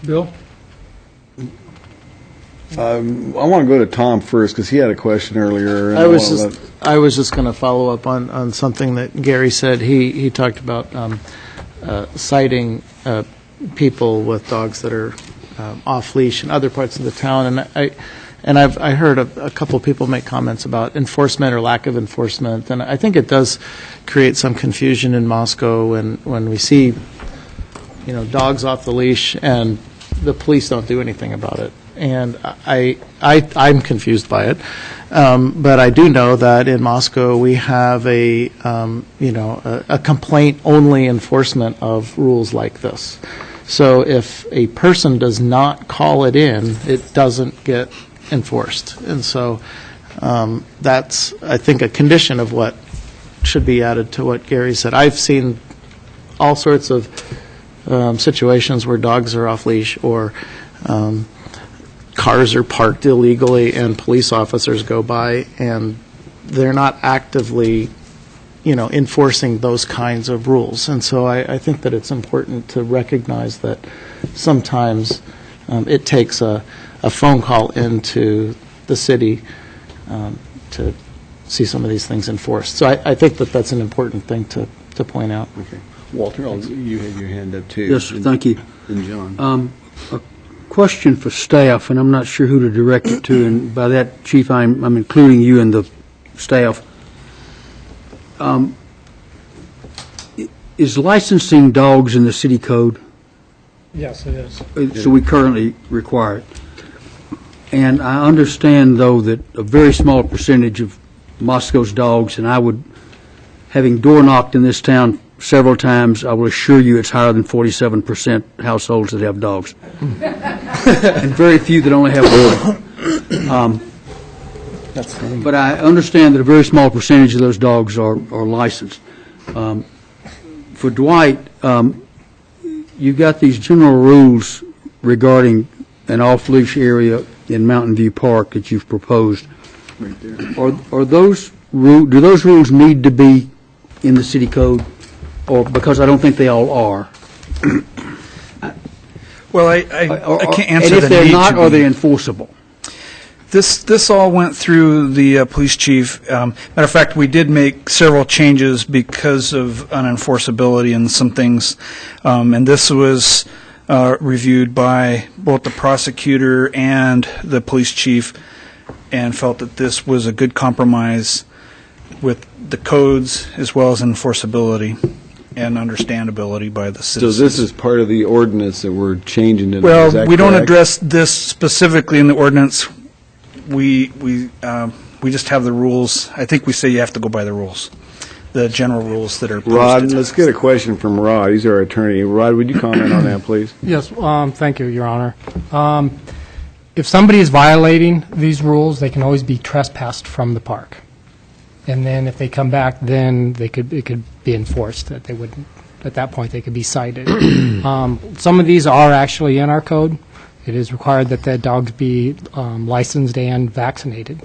Bill? I want to go to Tom first because he had a question earlier. And I was just going to follow up on something that Gary said. He talked about citing people with dogs that are off leash in other parts of the town, and I've heard a couple of people make comments about enforcement or lack of enforcement, and I think it does create some confusion in Moscow when we see, dogs off the leash and the police don't do anything about it. And I'm confused by it, but I do know that in Moscow we have a complaint-only enforcement of rules like this. So if a person does not call it in, it doesn't get enforced, and so that's, I think, a condition of what should be added to what Gary said. I've seen all sorts of situations where dogs are off leash or cars are parked illegally and police officers go by and they're not actively, enforcing those kinds of rules. And so I think that it's important to recognize that sometimes it takes a phone call into the city to see some of these things enforced. So I think that that's an important thing to point out. Okay. Walter, you had your hand up too. Yes, thank you. And John. A question for staff, and I'm not sure who to direct it to, and by that, Chief, I'm including you in the staff. Is licensing dogs in the city code? Yes, it is. So we currently require it. And I understand, though, that a very small percentage of Moscow's dogs, and having door knocked in this town several times, I will assure you it's higher than 47% households that have dogs. And very few that only have one. But I understand that a very small percentage of those dogs are licensed. For Dwight, you've got these general rules regarding an off-leash area in Mountain View Park that you've proposed. Right there. Do those rules need to be in the city code, or because I don't think they all are? Well, I can't answer. And if they're not, are they enforceable? This all went through the police chief. Matter of fact, we did make several changes because of unenforceability and some things, and this was reviewed by both the prosecutor and the police chief, and felt that this was a good compromise with the codes as well as enforceability and understandability by the citizens. So this is part of the ordinance that we're changing it. Well, we don't address this specifically in the ordinance. We just have the rules. I think we say you have to go by the rules, the general rules that are posted. Rod, let's get a question from Rod. He's our attorney. Rod, would you comment on that, please? Yes, thank you, Your Honor. If somebody is violating these rules, they can always be trespassed from the park. And then if they come back, then it could be enforced. That they wouldn't. At that point, they could be cited. Some of these are actually in our code. It is required that the dogs be licensed and vaccinated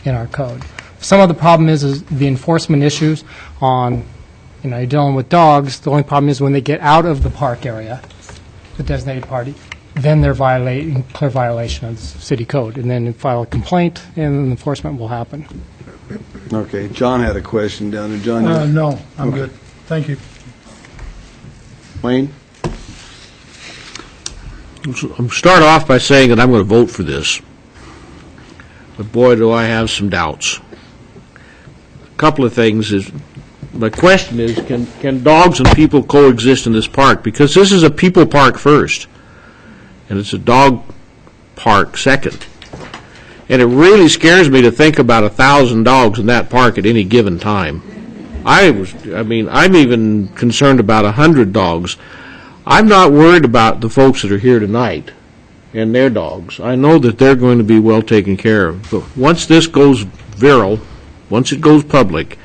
in our code. Some of the problem is the enforcement issues on, you're dealing with dogs. The only problem is when they get out of the park area, the designated party, then they're violating clear violation of the city code, and then file a complaint, and enforcement will happen. Okay. John had a question down there. John, no, I'm good. Thank you. Wayne? I'll start off by saying that I'm going to vote for this. But boy, do I have some doubts. A couple of things is, my question is, can dogs and people coexist in this park? Because this is a people park first, and it's a dog park second. And it really scares me to think about 1,000 dogs in that park at any given time. I'm even concerned about 100 dogs. I'm not worried about the folks that are here tonight and their dogs. I know that they're going to be well taken care of. But once this goes viral, once it goes public,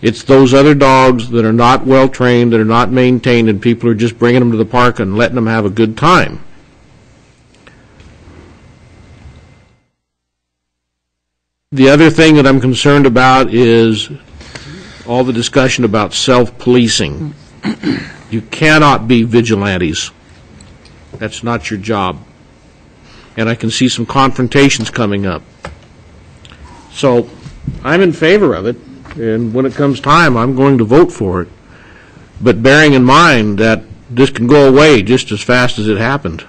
it's those other dogs that are not well trained, that are not maintained, and people are just bringing them to the park and letting them have a good time. The other thing that I'm concerned about is all the discussion about self-policing. You cannot be vigilantes. That's not your job. And I can see some confrontations coming up. So I'm in favor of it, and when it comes time, I'm going to vote for it. But bearing in mind that this can go away just as fast as it happened.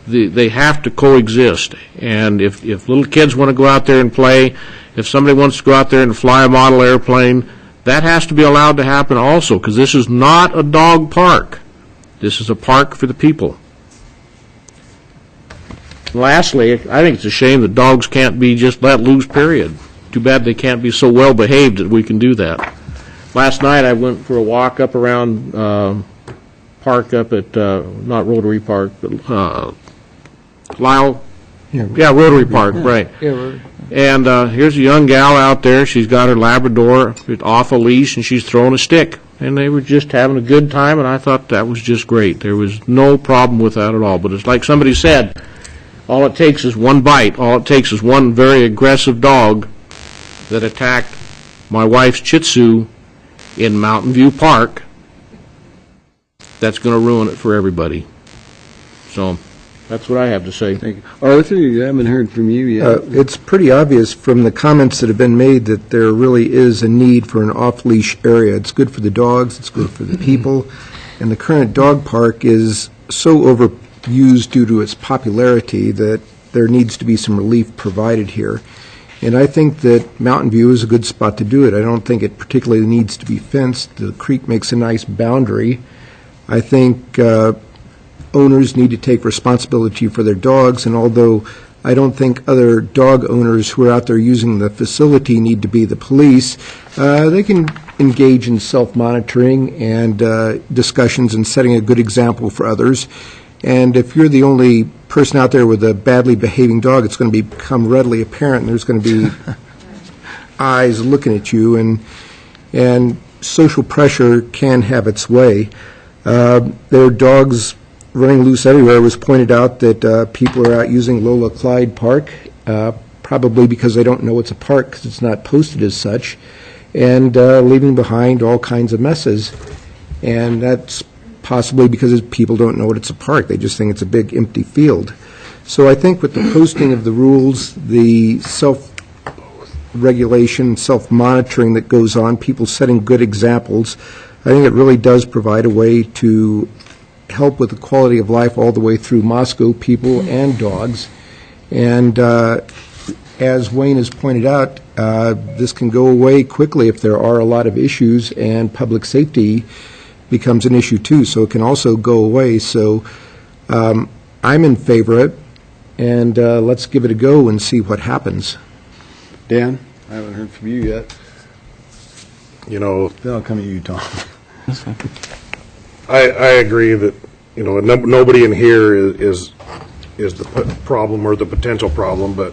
They have to coexist. And if little kids want to go out there and play, if somebody wants to go out there and fly a model airplane, that has to be allowed to happen also, because this is not a dog park. This is a park for the people. Lastly, I think it's a shame that dogs can't be just let loose, period. Too bad they can't be so well behaved that we can do that. Last night I went for a walk up around park up at, not Rotary Park, but Lyle? Yeah, Rotary Park, right. Yeah, And here's a young gal out there. She's got her Labrador off a leash, and she's throwing a stick. And they were just having a good time, and I thought that was just great. There was no problem with that at all. But it's like somebody said, all it takes is one bite. All it takes is one very aggressive dog that attacked my wife's Shih Tzu in Mountain View Park. That's going to ruin it for everybody. So that's what I have to say. Thank you. Arthur, I haven't heard from you yet. It's pretty obvious from the comments that have been made that there really is a need for an off-leash area. It's good for the dogs, it's good for the people, and the current dog park is so overused due to its popularity that there needs to be some relief provided here. And I think that Mountain View is a good spot to do it. I don't think it particularly needs to be fenced. The creek makes a nice boundary. I think owners need to take responsibility for their dogs, and although I don't think other dog owners who are out there using the facility need to be the police, they can engage in self-monitoring and discussions and setting a good example for others. And if you're the only person out there with a badly behaving dog, it's going to become readily apparent, and there's going to be eyes looking at you, and social pressure can have its way. There are dogs running loose everywhere. It was pointed out that people are out using Lola Clyde Park, probably because they don't know it's a park because it's not posted as such, and leaving behind all kinds of messes. And that's possibly because people don't know it's a park. They just think it's a big empty field. So I think with the posting of the rules, the self-regulation, self-monitoring that goes on, people setting good examples, I think it really does provide a way to help with the quality of life all the way through Moscow, people and dogs. And as Wayne has pointed out, this can go away quickly if there are a lot of issues, and public safety becomes an issue too, so it can also go away. So I'm in favor of it, and let's give it a go and see what happens. Dan, I haven't heard from you yet. You know, Then I'll come to you, Tom. I agree that, you know, nobody in here is the problem or the potential problem, but,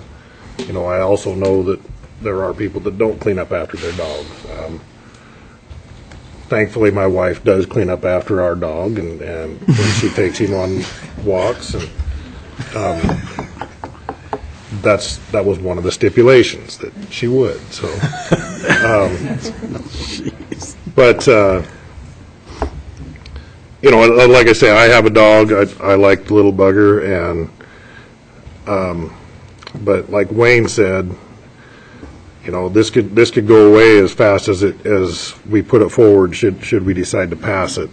you know, I also know that there are people that don't clean up after their dogs. Thankfully, my wife does clean up after our dog, and when she takes him on walks, and that was one of the stipulations, that she would. So, but you know, like I say, I have a dog. I like the little bugger, and but like Wayne said, you know, this could go away as fast as we put it forward. Should we decide to pass it?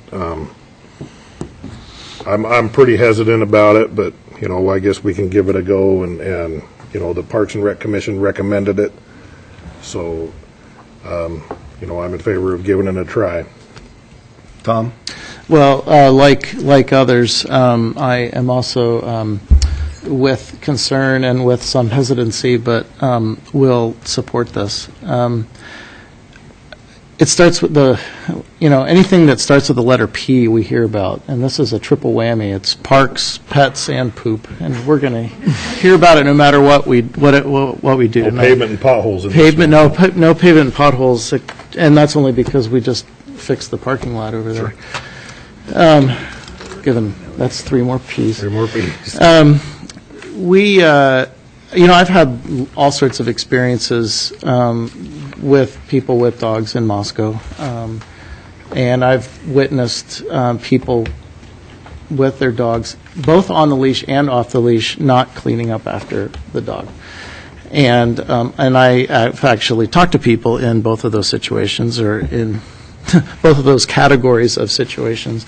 I'm pretty hesitant about it, but you know, I guess we can give it a go. And you know, the Parks and Rec Commission recommended it, so you know, I'm in favor of giving it a try. Tom? Well, like others, I am also with concern and with some hesitancy, but will support this. It starts with anything that starts with the letter P we hear about, and this is a triple whammy. It's parks, pets, and poop, and we're going to hear about it no matter what we do. No pavement and potholes. In Pavement, no pavement and potholes, and that's only because we just fixed the parking lot over there. Given that's three more P's. I've had all sorts of experiences with people with dogs in Moscow, and I've witnessed people with their dogs, both on the leash and off the leash, not cleaning up after the dog. And I've actually talked to people in both of those situations, or in both of those categories of situations.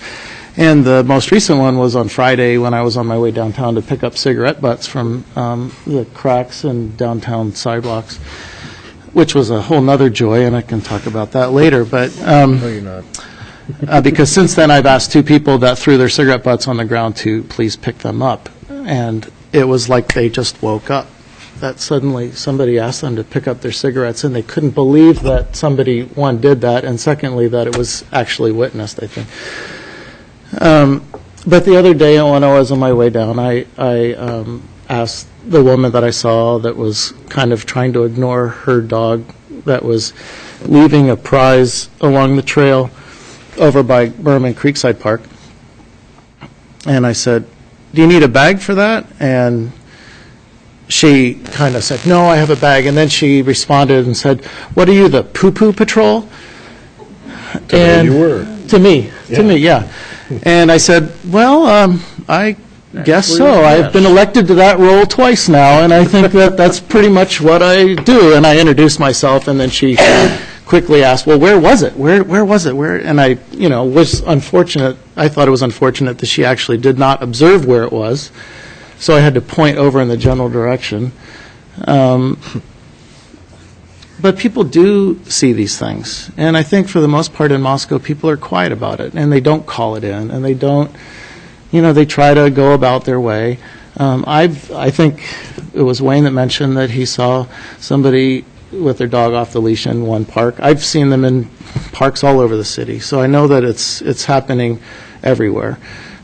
And the most recent one was on Friday when I was on my way downtown to pick up cigarette butts from the cracks in downtown sidewalks, which was a whole nother joy, and I can talk about that later. But No, you're not. because since then I've asked two people that threw their cigarette butts on the ground to please pick them up, and it was like they just woke up. That suddenly somebody asked them to pick up their cigarettes, and they couldn't believe that somebody, one, did that, and secondly, that it was actually witnessed, I think. But the other day when I was on my way down, I asked the woman that I saw that was kind of trying to ignore her dog that was leaving a prize along the trail over by Merriman Creekside Park. And I said, "Do you need a bag for that?" And she kind of said, "No, I have a bag." And then she responded and said, "What are you, the poo-poo patrol?" And you were. To me, yeah. And I said, "Well, I guess so. I've been elected to that role twice now, and I think that that's pretty much what I do." And I introduced myself, and then she quickly asked, "Well, where was it? Where was it? Where?" And I, was unfortunate. I thought it was unfortunate that she actually did not observe where it was, so I had to point over in the general direction. But people do see these things, and I think for the most part in Moscow, people are quiet about it, and they don't call it in, and they don't, they try to go about their way. I think it was Wayne that mentioned that he saw somebody with their dog off the leash in one park. I've seen them in parks all over the city, so I know that it's happening everywhere.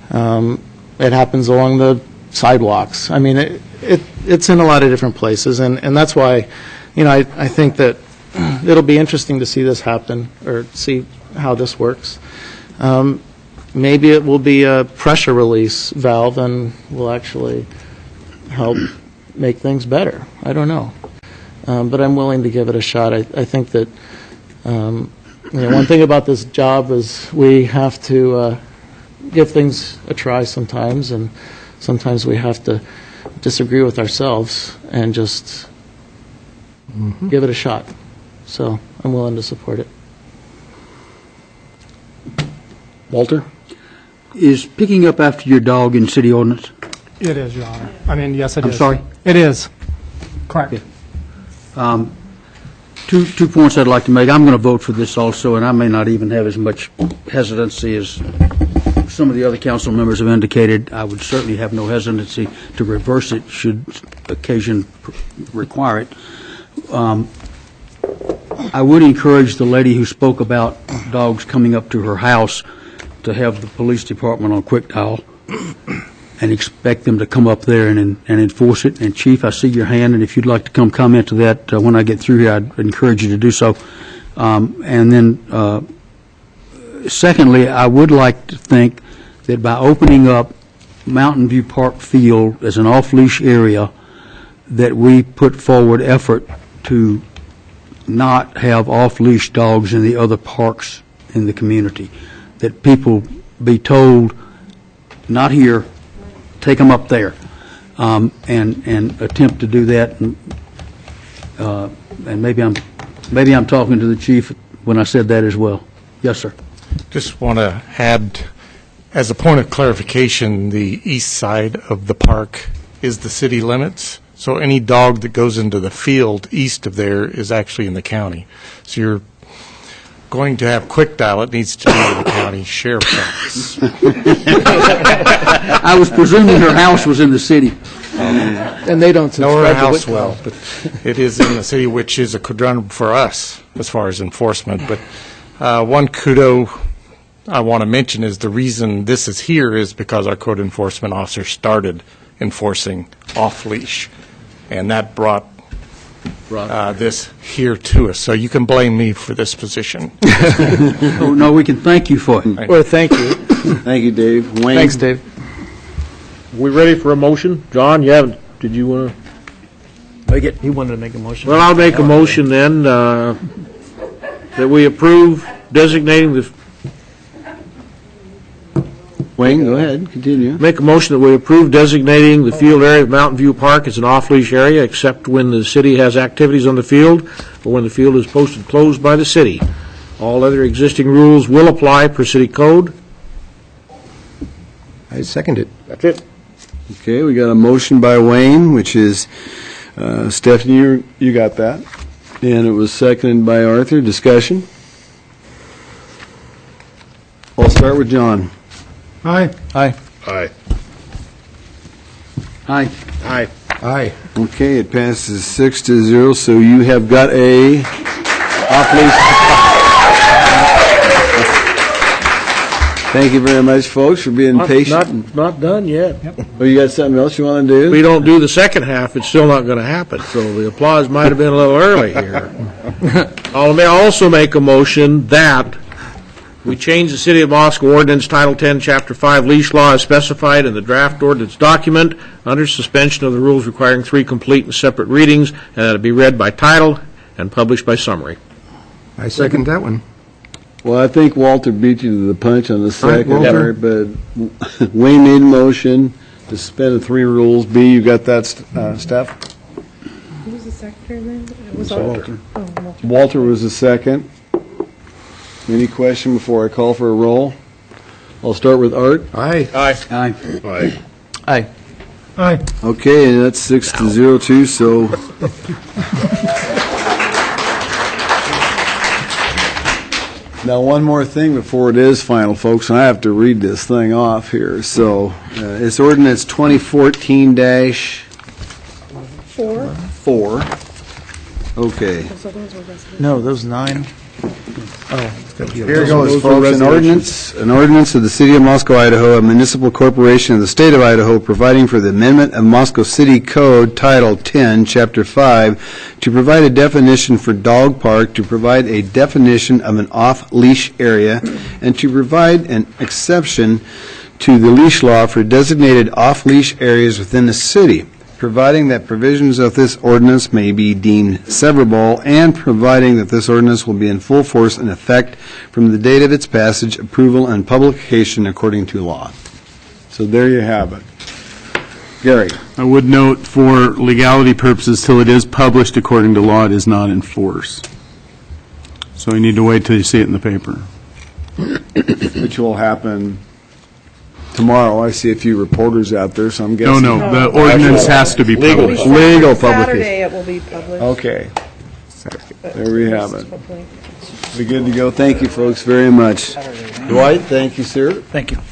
It happens along the sidewalks. I mean, it's in a lot of different places, and that's why, I think that it'll be interesting to see this happen, or see how this works. Maybe it will be a pressure release valve and will actually help make things better. I don't know. But I'm willing to give it a shot. I think that one thing about this job is we have to give things a try sometimes, and sometimes we have to disagree with ourselves and just give it a shot. So I'm willing to support it. Walter? Is picking up after your dog in city ordinance? It is, Your Honor. I mean, yes, it is. I'm sorry? It is. Correct. Two points I'd like to make. I'm going to vote for this also, and I may not even have as much hesitancy as some of the other council members have indicated. I would certainly have no hesitancy to reverse it should occasion require it. I would encourage the lady who spoke about dogs coming up to her house to have the police department on quick dial and expect them to come up there and enforce it. And Chief, I see your hand, and if you'd like to come comment to that when I get through here, I'd encourage you to do so. And then secondly, I would like to think that by opening up Mountain View Park Field as an off-leash area, that we put forward effort to not have off-leash dogs in the other parks in the community, that people be told, not here, take them up there, and attempt to do that. And maybe I'm talking to the chief when I said that as well. Yes, sir. Just want to add, as a point of clarification, the east side of the park is the city limits. So any dog that goes into the field east of there is actually in the county. So you're going to have quick dial, it needs to be in the county sheriff's office. I was presuming her house was in the city. And they don't Nor subscribe a to house Whitwell. well, but it is in the city, which is a quadrangle for us as far as enforcement. But one kudo I want to mention is the reason this is here is because our code enforcement officer started enforcing off-leash, and that brought this here to us. So you can blame me for this position. Oh, no, we can thank you for it. Well, thank you. Thank you, Dave. Wayne? Thanks, Dave. We ready for a motion? John, you haven't, did you want to? Make it. He wanted to make a motion. Well, I'll make a motion then, that we approve designating the, Wayne, go ahead, continue. Make a motion that we approve designating the field area of Mountain View Park as an off-leash area, except when the city has activities on the field or when the field is posted closed by the city. All other existing rules will apply per city code. I second it. That's it. Okay, we got a motion by Wayne, which is, Stephanie, you got that. And it was seconded by Arthur. Discussion? I'll start with John. Aye. Aye. Aye. Aye. Aye. Okay, it passes 6-0, so you have got a off-leash. Thank you very much, folks, for being patient. Not done yet. Oh, you got something else you want to do? We don't do the second half, it's still not going to happen, so the applause might have been a little early here. I'll also make a motion that we change the City of Moscow Ordinance Title 10, Chapter 5 leash law as specified in the draft ordinance document under suspension of the rules requiring 3 complete and separate readings, and that it be read by title and published by summary. I second that one. Well, I think Walter beat you to the punch on the second Walter. part, but Wayne made a motion to suspend the 3 rules. B, you got that, Steph? Who was the secretary then? It was Walter. Oh, Walter. Walter was the second. Any question before I call for a roll? I'll start with Art. Aye. Aye. Aye. Aye. Aye. Aye. Okay, and that's 6-0 too, so. Now, one more thing before it is final, folks, and I have to read this thing off here. So, it's ordinance 2014-4. Okay. Those other ones were residential. No, those 9. Here goes, folks. An ordinance of the City of Moscow, Idaho, a municipal corporation of the State of Idaho, providing for the amendment of Moscow City Code, Title 10, Chapter 5, to provide a definition for dog park, to provide a definition of an off-leash area, and to provide an exception to the leash law for designated off-leash areas within the city, providing that provisions of this ordinance may be deemed severable, and providing that this ordinance will be in full force and effect from the date of its passage, approval, and publication according to law. So there you have it. Gary? I would note, for legality purposes, till it is published according to law, it is not in force. So you need to wait till you see it in the paper. Which will happen tomorrow. I see a few reporters out there, so I'm guessing. No, the ordinance has to be published. Legal Saturday publication. it will be published. Okay. but There we have it. hopefully. Be good to go. Thank you, folks, very much. Dwight, thank you, sir. Thank you.